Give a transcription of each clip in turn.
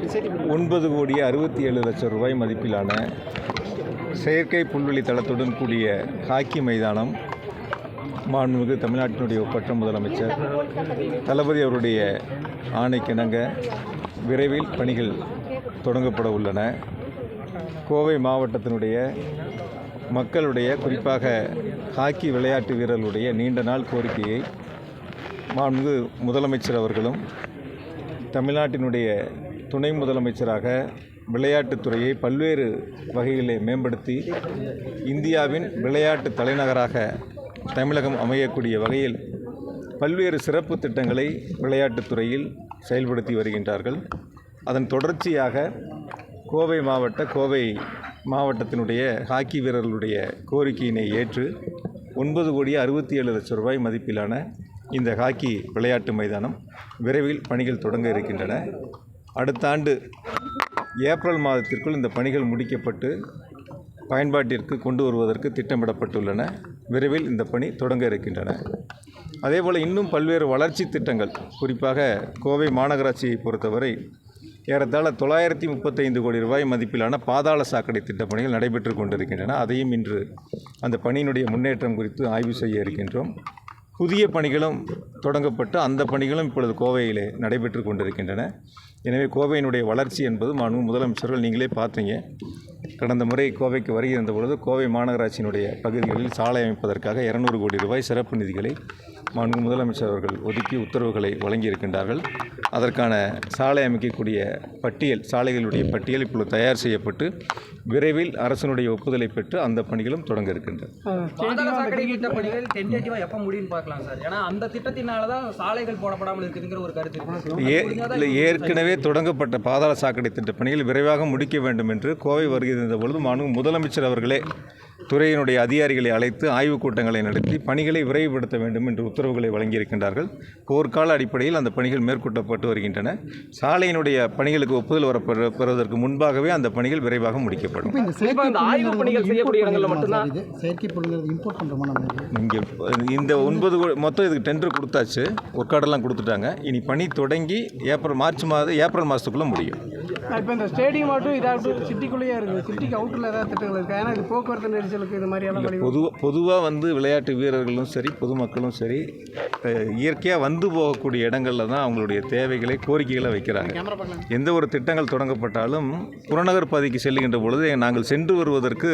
9,67,00,000 மதிப்பிலான செயற்கை புல்வெளி தளத்துடன் கூடிய ஹாக்கி மைதானம் மாண்புமிகு தமிழ்நாட்டினுடைய ஒப்பற்ற முதலமைச்சர் தளபதி அவருடைய ஆணைக்கிணங்க விரைவில் பணிகள் தொடங்கப்பட உள்ளன. கோவை மாவட்டத்தினுடைய மக்களுடைய குறிப்பாக ஹாக்கி விளையாட்டு வீரர்களுடைய நீண்ட நாள் கோரிக்கையை மாண்புமிகு முதலமைச்சர் அவர்களும் தமிழ்நாட்டினுடைய துணை முதலமைச்சராக விளையாட்டுத்துறையை பல்வேறு வகைகளிலே மேம்படுத்தி இந்தியாவின் விளையாட்டு தலைநகராக தமிழகம் அமையக்கூடிய வகையில் பல்வேறு சிறப்பு திட்டங்களை விளையாட்டுத்துறையில் செயல்படுத்தி வருகின்றார்கள். அதன் தொடர்ச்சியாக கோவை மாவட்டத்தினுடைய ஹாக்கி வீரர்களுடைய கோரிக்கையினை ஏற்று 9,67,00,000 மதிப்பிலான இந்த ஹாக்கி விளையாட்டு மைதானம் விரைவில் பணிகள் தொடங்க இருக்கின்றன. அடுத்த ஆண்டு ஏப்ரல் மாதத்திற்குள் இந்த பணிகள் முடிக்கப்பட்டு பயன்பாட்டிற்கு கொண்டு வருவதற்கு திட்டமிடப்பட்டுள்ளன. விரைவில் இந்த பணி தொடங்க இருக்கின்றன. அதேபோல் இன்னும் பல்வேறு வளர்ச்சி திட்டங்கள், குறிப்பாக கோவை மாநகராட்சியை பொறுத்தவரை ஏறத்தாழ 935 கோடி ரூபாய் மதிப்பிலான பாதாள சாக்கடை திட்டப்பணிகள் நடைபெற்று கொண்டிருக்கின்றன. அதையும் இன்று அந்த பணியினுடைய முன்னேற்றம் குறித்து ஆய்வு செய்ய இருக்கின்றோம். புதிய பணிகளும் தொடங்கப்பட்டு அந்த பணிகளும் இப்பொழுது கோவையிலே நடைபெற்று கொண்டிருக்கின்றன. எனவே கோவையினுடைய வளர்ச்சி என்பது மாண்புமிகு முதலமைச்சர்கள் நீங்களே பார்த்தீங்க. கடந்த முறை கோவைக்கு வருகை இருந்த பொழுது கோவை மாநகராட்சியினுடைய பகுதிகளில் சாலை அமைப்பதற்காக 200 கோடி ரூபாய் சிறப்பு நிதிகளை மாண்புமிகு முதலமைச்சர் அவர்கள் ஒதுக்கி உத்தரவுகளை வழங்கியிருக்கின்றார்கள். அதற்கான சாலை அமைக்கக்கூடிய சாலைகளுடைய பட்டியல் இப்பொழுது தயார் செய்யப்பட்டு விரைவில் அரசினுடைய ஒப்புதலை பெற்று அந்த பணிகளும் தொடங்க இருக்கின்றன. ஏற்கனவே தொடங்கப்பட்ட பாதாள சாக்கடை திட்ட பணிகள் விரைவாக முடிக்க வேண்டும் என்று கோவை வருகை இருந்த பொழுது மாண்புமிகு முதலமைச்சர் அவர்களே துறையினுடைய அதிகாரிகளை அழைத்து ஆய்வுக் கூட்டங்களை நடத்தி பணிகளை விரைவுபடுத்த வேண்டும் என்று உத்தரவுகளை வழங்கியிருக்கின்றார்கள். போர்க்கால அடிப்படையில் அந்த பணிகள் மேற்கொள்ளப்பட்டு வருகின்றன. சாலையினுடைய பணிகளுக்கு ஒப்புதல் பெறுவதற்கு முன்பாகவே அந்த பணிகள் விரைவாக முடிக்கப்படும். இந்த 9 மொத்தம் இதுக்கு டெண்டர் கொடுத்தாச்சு, ஒர்க்கார்டெல்லாம் கொடுத்துட்டாங்க. இனி பணி தொடங்கி ஏப்ரல் மாதத்துக்குள்ளே முடியும். இப்போ இந்த ஸ்டேடியம் ஆகட்டும் இதாகட்டும் சிட்டிக்குள்ளேயே இருக்குது, சிட்டிக்கு அவுட்டரில் ஏதாவது திட்டங்கள் இருக்குது. ஏன்னா இது போக்குவரத்து நெரிசலுக்கு இது மாதிரியெல்லாம் பொதுவாக விளையாட்டு வீரர்களும் சரி பொதுமக்களும் சரி இயற்கையாக வந்து போகக்கூடிய இடங்களில் தான் அவங்களுடைய தேவைகளை கோரிக்கைகளை வைக்கிறாங்க. எந்த ஒரு திட்டங்கள் தொடங்கப்பட்டாலும் புறநகர் பகுதிக்கு செல்லுகின்ற பொழுது நாங்கள் சென்று வருவதற்கு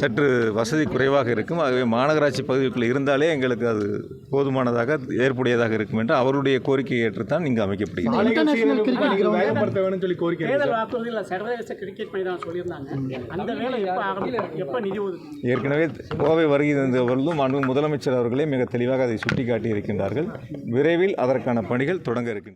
சற்று வசதி குறைவாக இருக்கும். ஆகவே மாநகராட்சி பகுதிக்குள்ளே இருந்தாலே எங்களுக்கு அது போதுமானதாக ஏற்புடையதாக இருக்கும் என்று அவருடைய கோரிக்கையை ஏற்றுத்தான் இங்கு அமைக்கப்படுகிறது. ஏற்கனவே கோவை வருகை தந்தவர்களும் மாண்புமிகு முதலமைச்சர் அவர்களே மிக தெளிவாக அதை சுட்டிக்காட்டி இருக்கின்றார்கள். விரைவில் அதற்கான பணிகள் தொடங்க இருக்கின்றன.